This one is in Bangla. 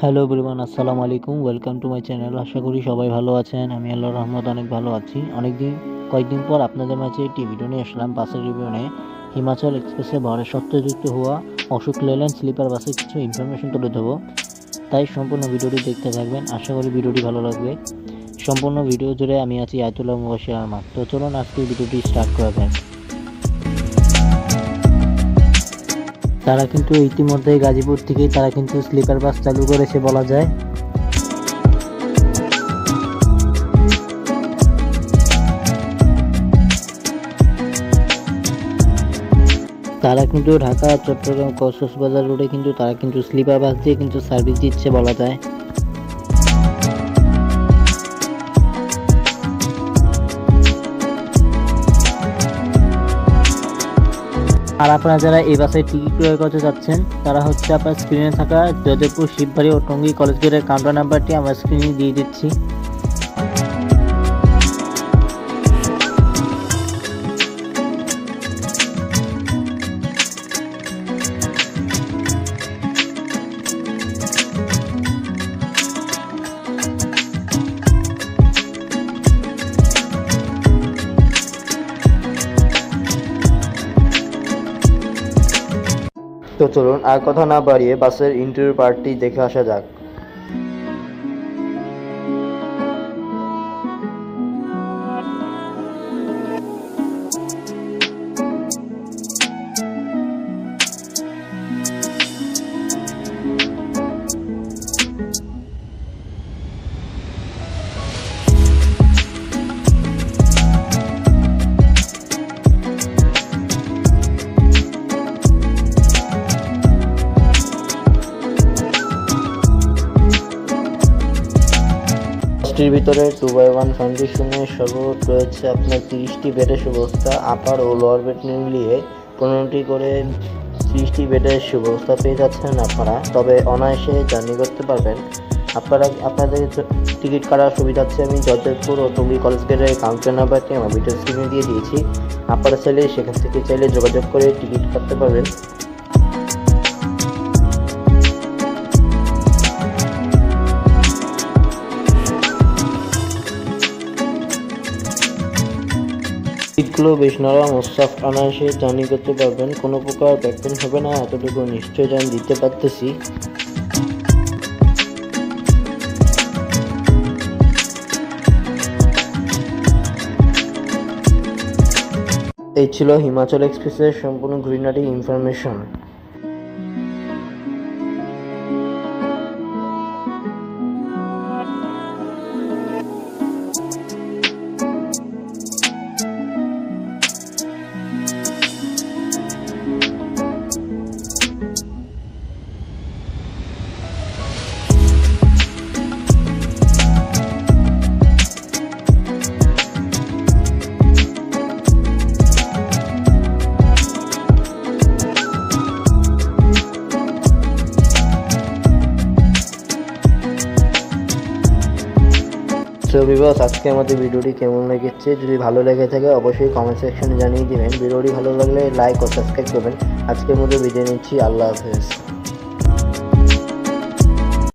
হ্যালো এভরিওয়ান, আসসালামু আলাইকুম। Welcome to my channel. আশা করি সবাই ভালো আছেন। আমি আল্লাহর রহমতে অনেক ভালো আছি। কয়েকদিন পর আপনাদের মাঝে একটি ভিডিও নিয়ে আসলাম বাসের রিভিউ নিয়ে। হিমাচল এক্সপ্রেসে ভরে সত্যযুক্ত হওয়া অশোক লেল্যান্ড স্লিপার বাসের কিছু ইনফরমেশন তুলে দেবো, তাই সম্পূর্ণ ভিডিওটি দেখতে থাকবেন। আশা করি ভিডিওটি ভালো লাগবে। সম্পূর্ণ ভিডিও জুড়ে আমি আছি আয়াতুল্লাহ মুবাশশির আহমদ। তো চলুন আজকের ভিডিওটি স্টার্ট করা যাক। তারা কিন্তু ইতিমধ্যে গাজীপুর থেকেই তারা কিন্তু স্লিপার বাস চালু করেছে বলা যায়। তারা কিন্তু ঢাকা, চট্টগ্রাম, কক্সবাজার রোডে কিন্তু তারা কিন্তু স্লিপার বাস দিয়ে কিন্তু সার্ভিস দিচ্ছে বলা যায়। আর আপনারা যারা এই বাসে টিকিট ক্রয় করতে যাচ্ছেন, তারা হচ্ছে আপনার স্ক্রিনে থাকা জয়দেবপুর, শিববাড়ি ও টঙ্গী কলেজ গেটের কাউন্টার নাম্বারটি আমরা স্ক্রিনে দিয়ে দিচ্ছি। তো চলুন আর কথা না বাড়িয়ে বাসের ইন্টেরিয়র পার্টটি দেখে আসা যাক। বাসটির ভিতরে 2x1 কন্ডিশনে সর্বমোট রয়েছে আপনার 30টি বেডের সুব্যবস্থা। আপার ও লোয়ার বেড মিলিয়ে 15টি করে 30টি বেডের সুব্যবস্থা পেয়ে যাচ্ছেন আপনারা। তবে অনায়াসে জার্নি করতে পারবেন। আপনাদের টিকিট কাটার সুবিধার্থে আমি জয়দেবপুর ও টঙ্গী কলেজ গেটের কাউন্টার নাম্বারটি আমার ভিডিও স্ক্রিনে দিয়ে দিয়েছি। আপনারা চাইলে সেখান থেকে যোগাযোগ করে টিকিট কাটতে পারবেন। সিটগুলো বেশ নরম ও সফট, অনায়াসে জার্নি করতে পারবেন। কোনো প্রকার ব্যাক পেইন হবে না, এতটুকু নিশ্চয়ই আমি দিতে পারতেছি। এই ছিল হিমাচল এক্সপ্রেসের সম্পূর্ণ খুঁটিনাটি ইনফরমেশন। সো ভিউয়ার্স, আজকে আমাদের ভিডিওটি কেমন লেগেছে, যদি ভালো লেগে থাকে অবশ্যই কমেন্ট সেকশনে জানিয়ে দিবেন। ভিডিওটি ভালো লাগলে লাইক ও সাবস্ক্রাইব করবেন। আজকের মধ্যে বিদায় নিচ্ছি। আল্লাহ হাফেজ।